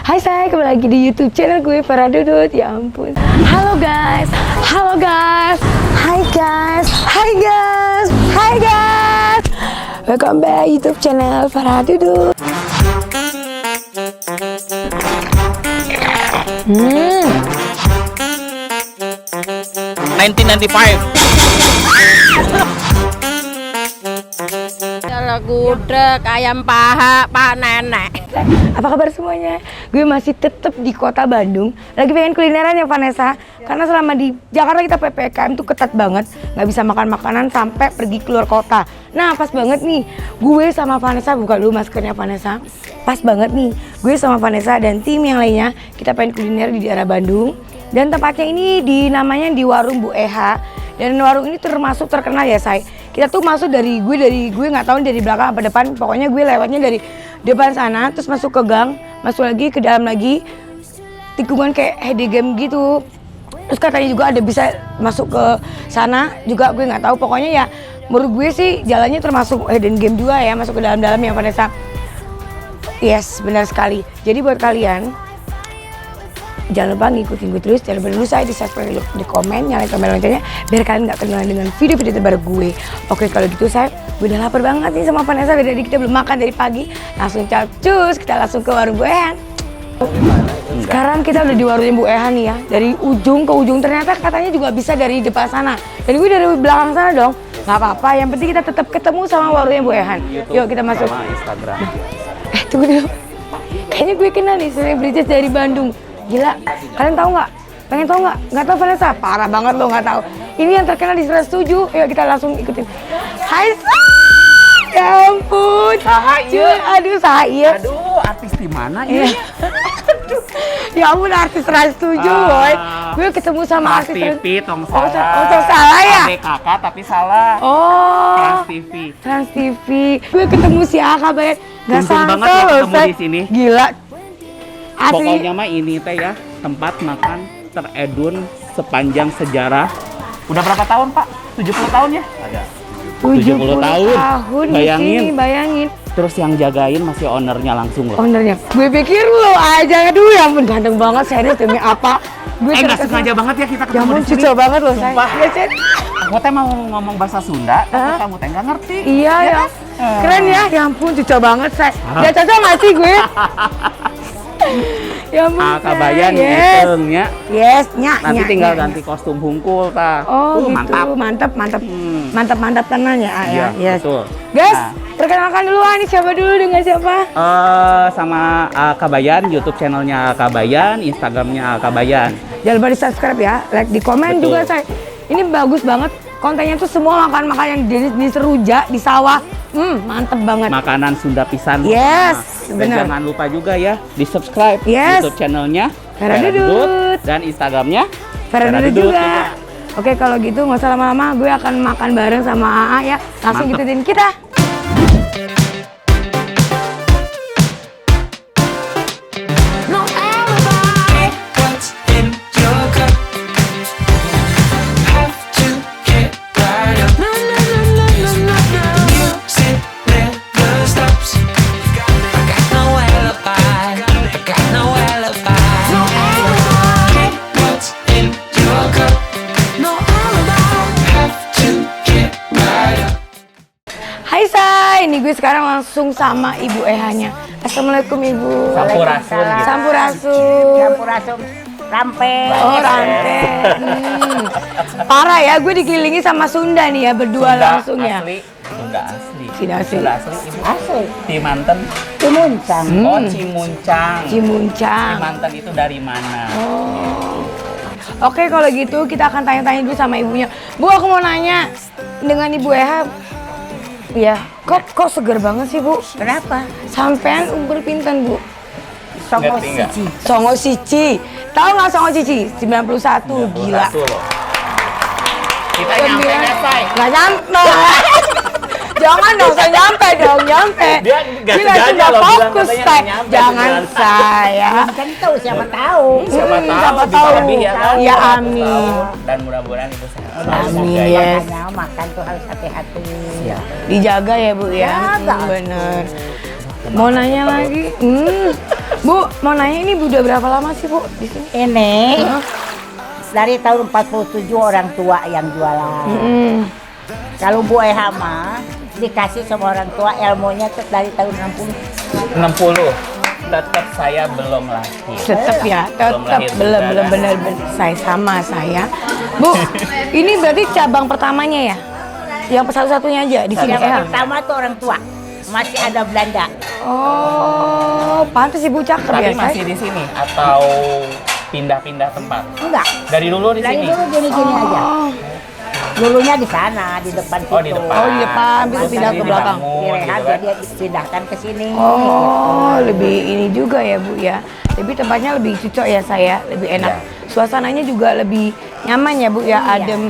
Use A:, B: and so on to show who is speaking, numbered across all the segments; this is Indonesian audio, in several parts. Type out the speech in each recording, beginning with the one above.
A: Hai say, kembali lagi di YouTube channel gue Farah Dudut. Ya ampun. Halo guys. Halo guys. Hai guys. Hai guys. Hai guys. Welcome back YouTube channel Farah Dudut.
B: 1995. Gudeg, ayam paha, Pak Nenek.
A: Apa kabar semuanya? Gue masih tetap di kota Bandung. Lagi pengen kulineran ya Vanessa. Karena selama di Jakarta kita PPKM tuh ketat banget. Nggak bisa makan makanan sampai pergi keluar kota. Nah pas banget nih, gue sama Vanessa, buka dulu maskernya Vanessa. Pas banget nih, gue sama Vanessa dan tim yang lainnya, kita pengen kuliner di daerah Bandung. Dan tempatnya ini namanya di Warung Bu Eha. Dan warung ini termasuk terkenal ya say. Kita tuh masuk dari gue nggak tahu dari belakang apa depan. Pokoknya gue lewatnya dari depan sana, terus masuk ke gang, masuk lagi ke dalam lagi, tikungan kayak hidden game gitu. Terus katanya juga ada bisa masuk ke sana juga, gue nggak tahu. Pokoknya ya menurut gue sih jalannya termasuk hidden game juga ya, masuk ke dalam-dalam yang Vanessa. Yes, benar sekali. Jadi buat kalian jangan lupa ngikutin gue terus, jangan lupa dulu saya di subscribe, di komen, nyalain tombol loncengnya biar kalian nggak ketinggalan dengan video-video terbaru gue. Oke kalau gitu saya udah lapar banget nih sama Vanessa, dari tadi kita belum makan dari pagi. Langsung capcus, kita langsung ke warung Bu Eha. Sekarang kita udah di warung Bu Eha nih ya, dari ujung ke ujung. Ternyata katanya juga bisa dari depan sana, dan gue dari belakang sana dong. Nggak apa-apa, yang penting kita tetap ketemu sama warungnya Bu Eha. Yuk kita masuk.
C: Sama Instagram.
A: Tunggu dulu, kayaknya gue kenal nih selebritis dari Bandung. Gila, kalian tahu nggak? Pengen tahu nggak? Nggak tahu Vanessa? Parah banget lo nggak tahu. Ini yang terkenal di 107. Yuk kita langsung ikutin. Hai Say! Ya ampun.
C: Sahaya.
A: Aduh Sahaya.
C: Aduh, artis di mana ini?
A: Ya ampun, artis 107 boy. Gue ketemu sama
C: Trans
A: artis
C: TV, tong salah.
A: tong salah ya?
C: Adek kakak tapi salah.
A: Oh.
C: Trans TV.
A: Trans TV. Gue ketemu si Aka banget. Nggak
C: Untung
A: sangka
C: banget ya
A: loh,
C: ketemu
A: Say.
C: di sini.
A: Gila. Asli.
C: Pokoknya mah ini teh ya, tempat makan teredun sepanjang sejarah. Udah berapa tahun, Pak? 70 tahun ya? Ada. 70 tahun.
A: Bayangin. Di sini, bayangin.
C: Terus yang jagain masih ownernya langsung loh.
A: Ownernya. Gue pikir lo aja. Aduh ya ampun, ganteng banget serius demi apa? Gue
C: Nggak sengaja banget ya kita
A: ya
C: ketemu
A: ampun,
C: di sini.
A: cucu banget loh saya.
C: Sumpah.
A: Ya, Cen.
C: Aku teh mau ngomong bahasa Sunda, tapi kamu teh nggak ngerti.
A: Iya ya. Keren ya. Ya ampun, cucu banget saya. Ya cocok nggak sih gue? Ya ampun.
C: Kabayan
A: yes.
C: ngitungnya.
A: Yes, nyak.
C: Nanti tinggal ganti kostum hungkul ta.
A: Oh gitu,
C: Mantap.
A: mantap tenan ya.
C: Iya,
A: Yes.
C: betul.
A: Guys,
C: Nah.
A: perkenalkan dulu ini siapa dulu dengan siapa?
C: Sama Kabayan, YouTube channelnya Kabayan, Instagramnya Kabayan.
A: Jangan lupa di subscribe ya, like, di komen.
C: Betul.
A: Juga saya. Ini bagus banget. Kontennya tuh semua makan yang di seruja, di sawah. Mantep banget.
C: Makanan Sunda pisan.
A: Yes,
C: Dan
A: benar.
C: jangan lupa juga ya di subscribe
A: Yes.
C: YouTube channelnya
A: Farah Dudut.
C: dan Instagramnya
A: Farah Dudut juga. Oke kalau gitu nggak usah lama-lama, gue akan makan bareng sama AA ya. Langsung
C: Mantep.
A: ikutin kita. Hai Say, ini gue sekarang langsung sama Ibu Ehanya. Assalamualaikum Ibu.
C: Sampurasun gitu.
A: Sampurasun.
B: Sampurasun rampe.
A: Oh rampe. Parah ya, gue dikelilingi sama Sunda nih ya, berdua langsung ya.
C: Sunda asli.
A: Sunda asli.
C: Sunda asli. Ibu
B: Asli.
C: Timanten.
B: Cimuncang.
C: Oh, Cimuncang.
A: Cimuncang.
C: Timanten itu dari mana?
A: Oke kalau gitu kita akan tanya-tanya dulu sama ibunya. Bu, aku mau nanya dengan Ibu Eha. Ya, kok seger banget sih Bu?
B: Kenapa?
A: Sampean umur pinten Bu?
B: Songo
C: Ngerti nggak?
B: siji.
A: Songo Cici. Tahu nggak Songo Cici? 91, gila.
C: Kita nyampe ya, Say.
A: Nggak nyampe. Jangan dong, saya nyampe dong, nyampe.
C: Dia nggak
A: Gila,
C: sengaja
A: sudah
C: loh bilang
A: fokus,
C: katanya
A: Say.
C: nggak nyampe,
A: Jangan
C: beneran.
A: saya.
B: Tentu siapa tahu.
C: Siapa tahu
A: siapa
C: bisa
A: tahu.
C: lebih ya kan?
A: Ya,
C: Siapa
A: amin.
C: tahu. Dan mudah-mudahan ibu sehat.
A: Amin,
C: Semoga
A: ya.
B: Makanya makan tuh harus hati-hati.
A: Dijaga ya Bu ya.
B: Jaga.
A: Bener. Mau nanya lagi? Bu, mau nanya ini Bu, udah berapa lama sih Bu di sini?
D: Ini dari tahun 47 orang tua yang jualan. Kalau Bu Eha mah dikasih sama orang tua ilmunya tuh dari tahun 60.
C: 60. Tetap saya belum lahir.
A: Tetap ya,
C: Belum
A: tetap
C: lahir
A: belum
C: juga,
A: belum
C: kan?
A: benar saya sama saya. Bu, ini berarti cabang pertamanya ya? Yang satu-satunya aja di sini
D: Yang
A: ya?
D: pertama tuh orang tua. Masih ada Belanda.
A: Oh, pantas Ibu cakep
C: Tapi
A: ya,
C: masih
A: Say?
C: di sini atau pindah-pindah tempat?
D: Enggak.
C: Dari dulu di
D: Dari
C: sini.
D: dulu gini-gini aja.
A: Oh,
D: Dulunya di sana, di depan situ.
C: Oh, di depan.
A: Oh, di depan, bisa
C: Terus
A: pindah
C: tadi
A: ke belakang.
C: dibangun,
D: Direhab
C: gitu kan?
D: jadi dipindahkan ke sini.
A: oh, lebih ini juga ya Bu ya. Lebih tempatnya lebih cocok ya saya, lebih enak.
C: Iya.
A: Suasananya juga lebih nyaman ya Bu ya,
D: Iya.
A: adem.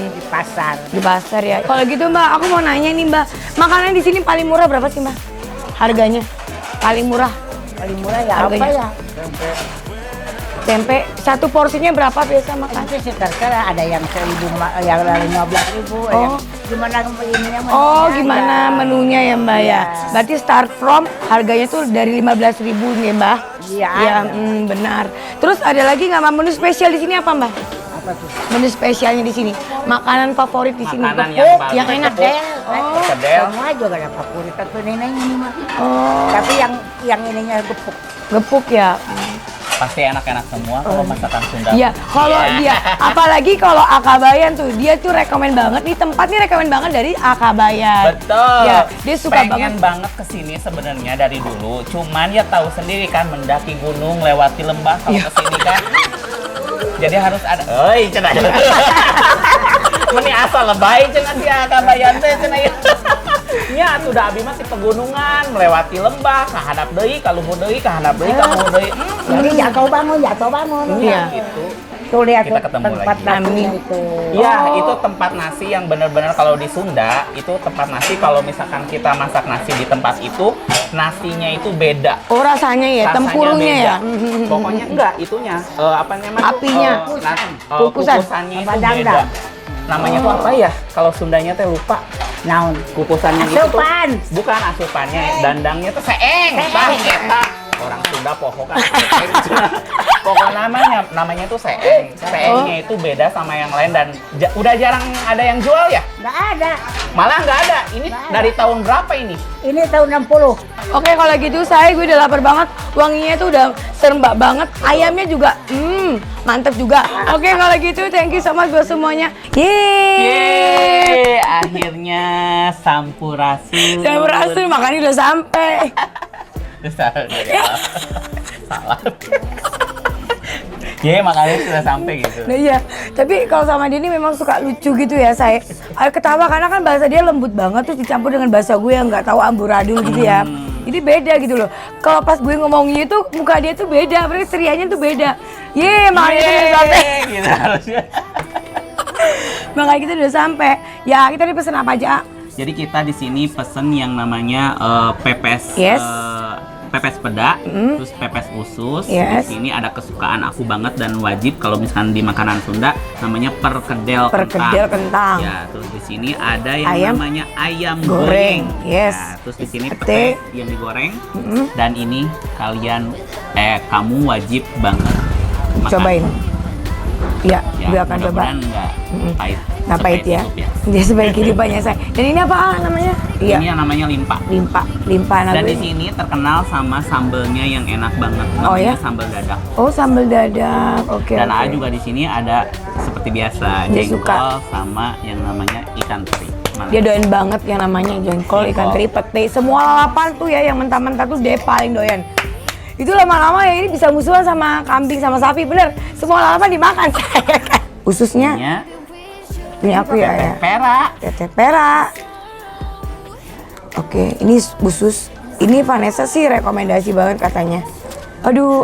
D: Di pasar.
A: Di pasar ya. Kalau gitu Mbak, aku mau nanya nih Mbak, makanan di sini paling murah berapa sih Mbak? Harganya? Paling murah?
D: Paling murah ya apa
A: Harganya?
D: ya?
A: Tempe satu porsinya berapa biasa makan?
D: Nanti terserah ada yang 1.000, yang 15.000,
A: Oh.
D: yang gimana ininya.
A: Oh,
D: menunya
A: gimana
D: ada.
A: menunya ya Mbak ya?
D: Iya.
A: Berarti start from harganya tuh dari 15.000 nih Mbak?
D: Iya,
A: Ya,
D: ada.
A: benar. Terus ada lagi nggak Mbak, menu spesial di sini apa Mbak?
D: Apa tuh?
A: Menu spesialnya di sini, makanan favorit di sini.
C: Makanan
A: Gepuk,
C: paling
A: yang enak.
C: gepuk.
A: Oh.
C: Kedel.
D: Semua juga ada favorit tuh neneknya ini mah.
A: Oh,
D: Tapi yang ininya gepuk.
A: gepuk ya.
C: Pasti enak-enak semua kalau masakan Sunda.
A: Iya, kalau dia, apalagi kalau Akabayan tuh, dia tuh rekomen banget. Nih tempat nih rekomen banget dari Akabayan.
C: Betul.
A: Ya, dia suka
C: Pengen
A: banget.
C: banget kesini sebenarnya dari dulu. Cuman ya tahu sendiri kan mendaki gunung lewati lembah kalau
A: Iya.
C: kesini kan. Jadi harus ada. Oi, cenah. Meni asal lebay cenah sia Kabayan teh cenah ya. Nya atuh da abi mah ti pegunungan melewati lembah, kahadap deui, ka luhur deui, kahadap deui, ka luhur deui.
D: Jadi jatuh bangun.
A: Iya.
C: Gitu.
D: Tuh lihat
C: Kita
D: tuh
C: ketemu
D: tempat
C: lagi.
D: nasinya itu.
C: Iya,
A: Oh.
C: itu tempat nasi yang benar-benar kalau di Sunda itu tempat nasi kalau misalkan kita masak nasi di tempat itu nasinya itu beda.
A: Oh rasanya ya,
C: Rasanya
A: tempurungnya
C: beda.
A: ya.
C: Pokoknya enggak itunya apa namanya?
A: Apinya. Kukusan.
C: Kukusannya itu
D: Apa
C: beda. Namanya tuh apa ya? Kalau Sundanya teh lupa.
D: Naon?
C: Kukusannya itu tuh
D: Asupan.
C: bukan asupannya, dandangnya tuh seeng. Tah eta. Orang Sunda poho kan. Pokoknya namanya tuh seeng. Seengnya itu beda sama yang lain dan udah jarang ada yang jual ya?
D: Nggak ada.
C: Malah nggak ada. Ini
D: Nggak ada.
C: dari tahun berapa ini?
D: Ini tahun 60.
A: Oke, kalau gitu gue udah lapar banget. Wanginya tuh udah serembak banget. Ayamnya juga, mantep juga. Oke, kalau gitu thank you so much buat semuanya. Yeay.
C: Yeay, akhirnya sampurasun.
A: Saya berhasil, makanya udah sampai.
C: Salah. Salah. Yeay, makanya sudah sampai gitu.
A: Nah iya, tapi kalau sama dia ini memang suka lucu gitu ya saya. Ketawa karena kan bahasa dia lembut banget terus dicampur dengan bahasa gue yang nggak tahu amburadul gitu ya. Jadi beda gitu loh. Kalau pas gue ngomongnya itu muka dia tuh beda, berarti cerianya tuh beda. Yeay, makanya kita udah sampai.
C: Gitu harusnya.
A: Makanya kita udah sampai. Ya kita nih pesen apa aja?
C: Jadi kita di sini pesen yang namanya pepes
A: Yes.
C: pepes peda, terus pepes usus.
A: Yes.
C: Di sini ada kesukaan aku banget dan wajib kalau misalkan di makanan Sunda namanya perkedel
A: Perkedel kentang.
C: Ya, terus di sini ada yang
A: Ayam
C: namanya ayam
A: goreng.
C: goreng.
A: Yes.
C: Ya, terus di sini
A: Pete.
C: pete yang digoreng. Dan ini kamu wajib banget makan.
A: Cobain. Ya,
C: Ya,
A: gue akan coba.
C: mudah-mudahan nggak pahit.
A: Nggak pahit ya.
C: seperti hidup
A: Dia sebaik kehidupannya saya. Dan ini apa namanya? Iya.
C: Ini yang namanya limpa.
A: Limpa
C: Dan di
A: gue.
C: sini terkenal sama sambelnya yang enak banget.
A: Oh,
C: Namanya
A: ya?
C: sambal dadak.
A: Oh, sambal dadak. Oke.
C: Dan A
A: oke.
C: juga di sini ada seperti biasa
A: Dia
C: jengkol
A: suka.
C: sama yang namanya ikan teri. Mana?
A: Dia doyan banget yang namanya jengkol, ikan teri, pete. Semua lalapan tuh ya yang mentah-mentah tuh dia paling doyan. Itu lama-lama ya ini bisa musuhan sama kambing sama sapi, bener. Semua lalapan dimakan saya kan. Ususnya ini aku ya. Ya.
C: Pera.
A: Tete pera. Oke, ini usus. Ini Vanessa sih rekomendasi banget katanya. Aduh,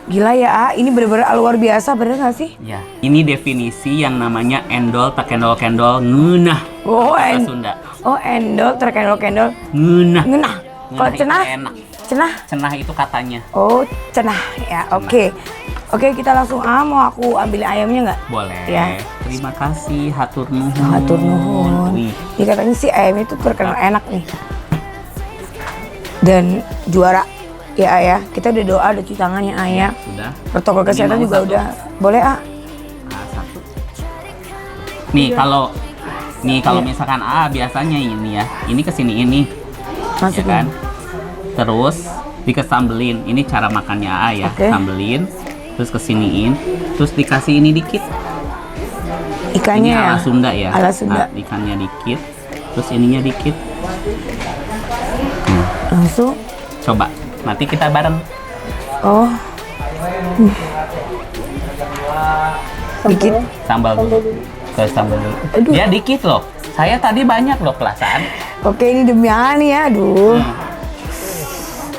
A: gila ya, Ini bener-bener luar biasa, bener gak sih?
C: Ya, ini definisi yang namanya endol tekendol-kendol ngeunah.
A: Oh,
C: Bahasa Sunda.
A: endol, terkendol-kendol,
C: Ngeunah.
A: ngenah. Kalau
C: Ngeunah itu
A: cenah,
C: enak.
A: cenah.
C: Cenah itu katanya.
A: Oh, cenah ya. Oke. Oke, kita langsung mau aku ambil ayamnya nggak?
C: Boleh.
A: Ya.
C: Terima kasih, hatur nuhun.
A: Hatur nuhun.
C: Wih.
A: Ini katanya sih ayam itu terkenal enak nih. dan juara. Ya Ayah, kita udah doa, udah cuci tangannya Ayah.
C: Sudah.
A: Protokol
C: Ini
A: kesehatan
C: mau
A: juga
C: satu?
A: udah. Boleh
C: Satu. Nih kalau misalkan biasanya ini ya, ini kesini ini, ya
A: Masukin.
C: kan? Terus dikesambelin. Ini cara makannya ya,
A: Oke.
C: sambelin, terus kesiniin, terus dikasih ini dikit.
A: Ikannya
C: Ini
A: ya?
C: ala Sunda ya.
A: Ala Sunda.
C: Nah, ikannya dikit, terus ininya dikit.
A: Langsung.
C: Coba, nanti kita bareng.
A: Oh. Dikit.
C: Sambal dulu. Ke sambal dulu.
A: Aduh.
C: Dia dikit loh. Saya tadi banyak loh perasaan.
A: Oke, ini demi Ani ya, aduh.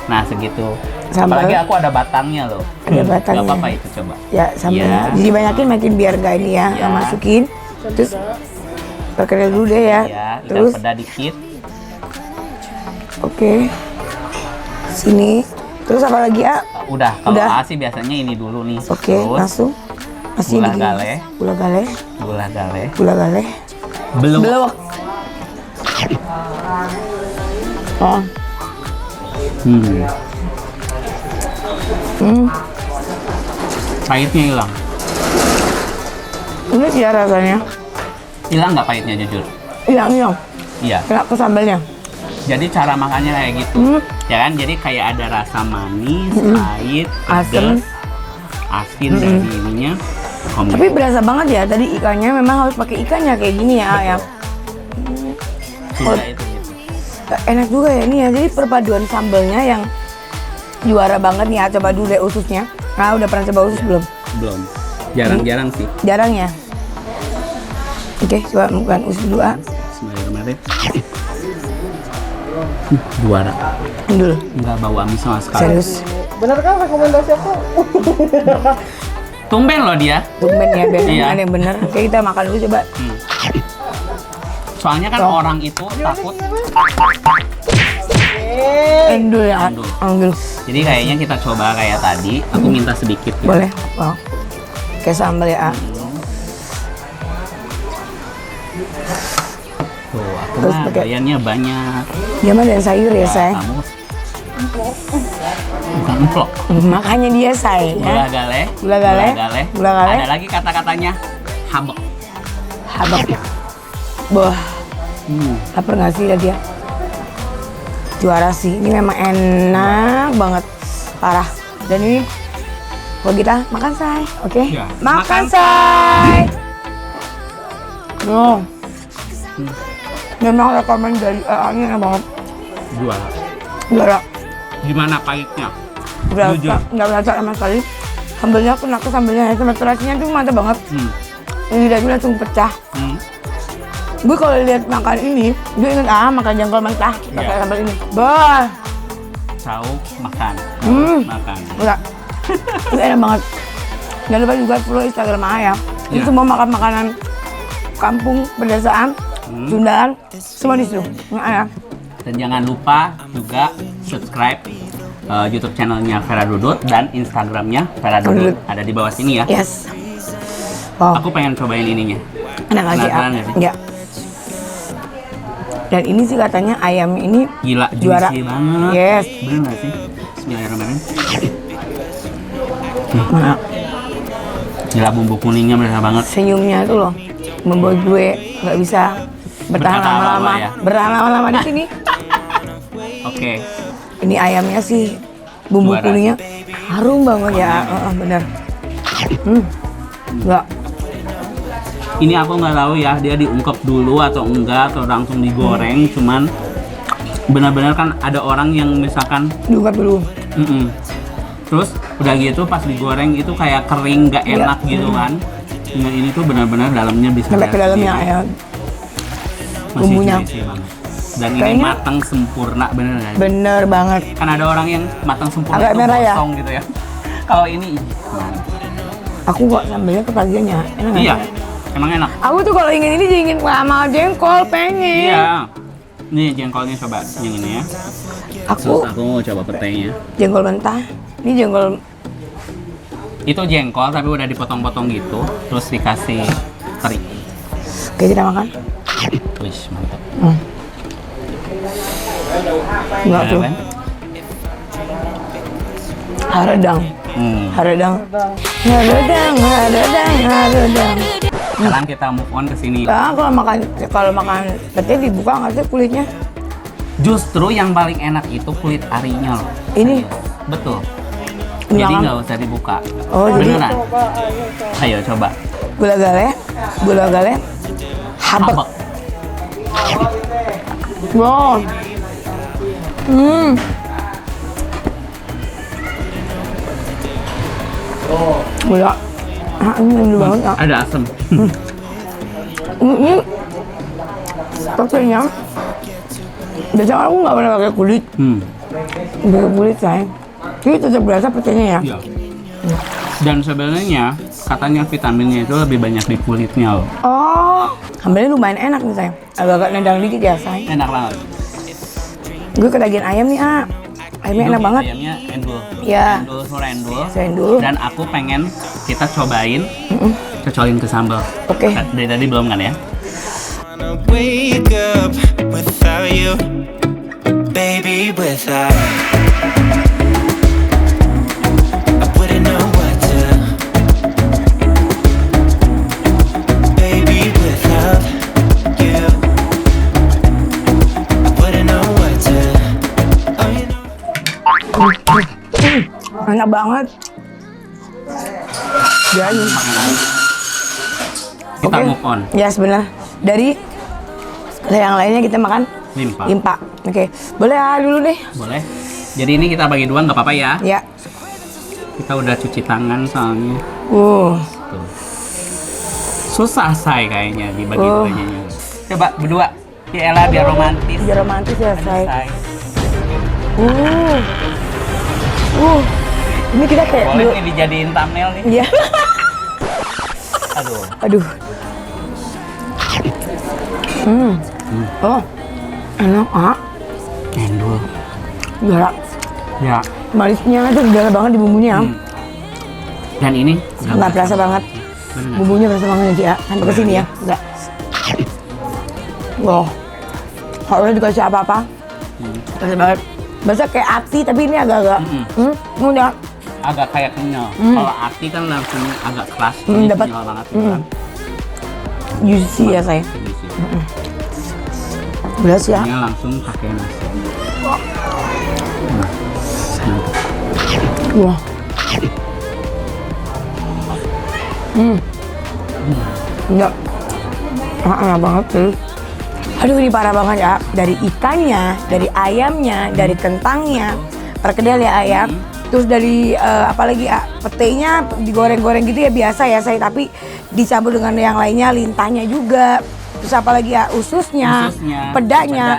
C: Nah, segitu.
A: Sambal.
C: Apalagi aku ada batangnya loh.
A: Ada batangnya.
C: Gak apa-apa itu coba.
A: Ya, sambil.
C: Ya.
A: Jadi banyakin makin biar gak ini ya.
C: Ya.
A: Masukin. Terus perkedel dulu deh ya.
C: Ya,
A: Terus,
C: ikan peda dikit.
A: oke. Sini. Terus apa lagi ya?
C: Udah, kalau
A: Udah.
C: A sih biasanya ini dulu nih.
A: Oke,
C: Terus
A: langsung. Masih
C: gula
A: digini.
C: gale.
A: Gula gale.
C: gula gale.
A: Gula gale.
C: Belum.
A: Belok. Oh.
C: Pahitnya hilang.
A: Ini sih ya rasanya.
C: Hilang nggak pahitnya jujur?
A: Hilang.
C: Iya.
A: Kena ke sambalnya.
C: Jadi cara makannya kayak gitu. Ya kan? Jadi kayak ada rasa manis, pahit,
A: Asem.
C: pedas, asin dari ininya.
A: Tapi berasa banget ya, tadi ikannya memang harus pakai ikannya kayak gini ya, Ayah.
C: Sudah itu gitu.
A: Enak juga ya ini ya, jadi perpaduan sambalnya yang juara banget nih ya. Coba dulu deh ususnya. Nah, udah pernah coba usus belum?
C: Belum. Jarang-jarang sih.
A: Jarang ya? Oke, coba bukan usus dulu ah.
C: Bismillahirrahmanirrahim. Juara.
A: Dulu,
C: Nggak bau amis sama sekali.
A: serius.
E: Bener kan rekomendasi aku?
C: Tumben loh dia.
A: Tumben ya, biar
C: Iya.
A: ada yang bener. Oke, kita makan dulu coba.
C: Soalnya kan
A: Toh.
C: orang itu takut.
A: Endul ya,
C: Endul.
A: endul.
C: Jadi kayaknya kita coba kayak tadi. Aku minta sedikit. Ya.
A: Boleh? Wow. Kayak sambal ya, ah.
C: Tuh, aku
A: Terus
C: mah
A: pakai-
C: doyannya banyak.
A: Dia mah dan sayur ya, say.
C: Kamu bukan empok.
A: Makanya dia say
C: Gula
A: ya.
C: gale.
A: Gula gale. Gula gale.
C: Ada lagi kata-katanya habek.
A: Habak. Wah, lapar nggak sih dia? Juara sih, ini memang enak banget, parah. Dan ini, kalau kita makan say, oke?
C: Ya,
A: Makan
C: makan,
A: say. No. Memang rekomen dari ini enak banget.
C: Juara.
A: Juara.
C: Gimana pahitnya?
A: Berasa, nggak berasa sama sekali. Sambalnya pun aku sambalnya ya, sama terasinya tuh mantap banget. Lidahnya langsung pecah. Gue kalau lihat makan ini, gue inget makan jengkol mentah pakai
C: Iya.
A: sambal ini. Bah,
C: Sauk makan. Makan.
A: enggak. Itu enak banget. Jangan lupa juga follow Instagram Ayah. Ini
C: Iya.
A: semua makan makanan kampung, pedesaan, Sundaan, semua di situ. Ayah.
C: Dan jangan lupa juga subscribe YouTube channelnya Vera Dudut dan Instagramnya Vera Dudut. Ada di bawah sini ya.
A: Yes. Wow.
C: Aku pengen cobain ininya.
A: Enak lagi
C: Penasaran nggak sih?
A: Enggak. Dan ini sih katanya ayam ini
C: Gila,
A: juara.
C: juicy banget.
A: Yes.
C: Bener nggak sih? Bismillahirrahmanirrahim.
A: Nah,
C: Gila, bumbu kuningnya berasa banget.
A: senyumnya tuh loh membuat gue nggak bisa bertahan
C: Berkata
A: lama-lama.
C: apa-apa ya?
A: Bertahan lama-lama di sini.
C: Oke.
A: Ini ayamnya sih bumbu
C: Juara.
A: kuningnya harum banget ya. Bener. Enggak.
C: Ini aku nggak tahu ya, dia diungkep dulu atau enggak atau langsung digoreng. Cuman benar-benar kan ada orang yang misalkan
A: Diungkap dulu.
C: terus udah gitu pas digoreng itu kayak kering nggak
A: Iya.
C: enak gitu kan. Nah ini tuh benar-benar dalamnya bisa
A: Sampai ke
C: lihat
A: dalamnya
C: sendiri.
A: ayam.
C: Masih
A: bumbunya.
C: juicy banget. Dan ini
A: Kayaknya-
C: matang sempurna bener nggak?
A: Bener banget.
C: Kan ada orang yang matang sempurna
A: Agak
C: itu
A: merah ya?
C: gosong gitu ya. Kalau ini
A: Aku kok sambalnya ketagihannya. Enak nggak
C: iya,
A: sih?
C: emang enak.
A: Aku tuh kalau ingin ini ingin sama jengkol pengen.
C: Iya. Nih jengkolnya coba yang ini ya.
A: Aku
C: Terus aku mau coba petainya.
A: jengkol mentah. Ini jengkol
C: Itu jengkol tapi udah dipotong-potong gitu, terus dikasih teri.
A: Oke, kita makan.
C: Wih, mantap.
A: Enggak tuh.
C: Kan?
A: Haradang. Haradang. Haradang, haradang, haradang.
C: Sekarang kita move on ke sini.
A: Nah, kalau makan pete dibuka nggak sih kulitnya?
C: Justru yang paling enak itu kulit arinya loh.
A: Ini
C: Betul.
A: Ini
C: Jadi
A: makan.
C: nggak usah dibuka.
A: Oh, jadi-
C: beneran. Ayo coba.
A: gula gale, habek.
C: Habek.
A: Wow. Gula. Ini enak banget ya.
C: Ada asam.
A: Ini petenya. Biasanya aku nggak pernah pakai kulit. Pakai kulit sayang. Tapi tetap berasa petenya ya.
C: Iya. Dan sebenarnya katanya vitaminnya itu lebih banyak di kulitnya loh.
A: Oh, sambalnya lumayan enak nih sayang. Agak-agak nendang dikit ya sayang.
C: Enak banget.
A: Gue ketagihan ayam nih ayamnya enak banget.
C: Ayamnya endul.
A: Iya.
C: Endul, sore endul.
A: Endul.
C: Dan aku pengen kita cobain cocolin ke sambal.
A: Oke.
C: Dari tadi belum kan ya?
F: Wake up without you, baby, without. I wouldn't know what to. Baby, without you, I wouldn't know what to. Oh, you know.
A: Enak banget. Jadi.
C: Kita
A: Oke.
C: move on.
A: Ya sebenarnya dari yang lainnya kita makan
C: Limpa.
A: limpa. Oke, boleh dulu deh.
C: Boleh. Jadi ini kita bagi dua nggak apa-apa ya?
A: Ya.
C: Kita udah cuci tangan soalnya.
A: Tuh.
C: Susah say kayaknya dibagi
A: Oh.
C: duanya. Coba berdua. Ya elah biar romantis.
A: Biar romantis ya, say.
C: Say.
A: Ini kita kayak
C: Boleh nih dijadiin thumbnail nih.
A: Iya.
C: Aduh.
A: Aduh. Oh. Enak,
C: Endul.
A: Galak.
C: Ya.
A: Manisnya itu galak banget di bumbunya.
C: Dan ini
A: Nggak berasa banget.
C: Bener.
A: Bumbunya berasa banget aja ya. Sampai ke sini ya. Enggak. Wow. Kalau dikasih apa-apa. Berasa banget. Berasa kayak ati tapi ini agak-agak. Udah.
C: Agak kayak kenyal. Kalau ati kan langsung agak keras. Ini
A: dapat.
C: kenyal banget. Kan?
A: Juicy ya saya. Belas ya.
C: Ini langsung pakai nasi.
A: Wah. Enggak. Enak banget sih. Aduh ini parah banget ya. Dari ikannya, dari ayamnya, dari kentangnya, perkedel ya ayam. Terus dari apalagi ya, petenya digoreng-goreng gitu ya biasa ya saya. Tapi dicampur dengan yang lainnya, lintahnya juga. Terus apalagi ya ususnya, pedanya.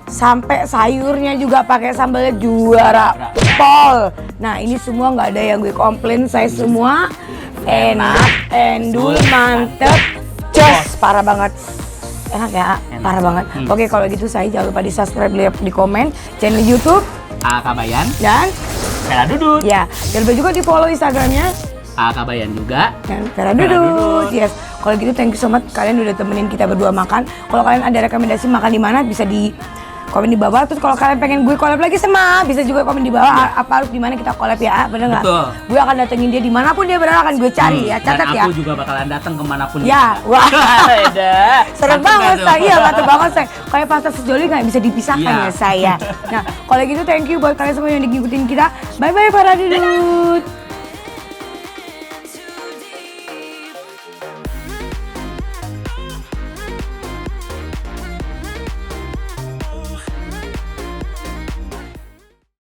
A: Sampai sayurnya juga pakai sambalnya juara pol. Nah ini semua nggak ada yang gue komplain, saya semua enak, endul, mantep, jos, parah banget. Enak ya, parah banget. Oke kalau gitu saya jangan lupa di subscribe, di komen channel YouTube
C: Kabayan
A: dan
C: Vera Dudut.
A: ya jangan lupa juga di follow Instagramnya
C: Kabayan juga.
A: dan Vera Dudut. Yes. Kalau gitu thank you so much kalian udah temenin kita berdua makan. Kalau kalian ada rekomendasi makan di mana bisa di komen di bawah. Terus kalau kalian pengen gue collab lagi sama bisa juga komen di bawah apa harus di mana kita collab ya, bener nggak?
C: Betul.
A: Gue akan datengin dia dimanapun dia berada akan gue cari ya, catat
C: Dan
A: ya.
C: aku juga bakalan datang kemanapun
A: Ya,
C: dia.
A: wah.
C: Dah.
A: Serem
C: Mantap
A: banget
C: nggak
A: saya,
C: tuh?
A: iya mantap banget saya. Kayak pasar sejoli nggak bisa dipisahkan
C: Iya.
A: ya saya. Nah, kalau gitu thank you buat kalian semua yang ngikutin kita. Bye bye para dudut.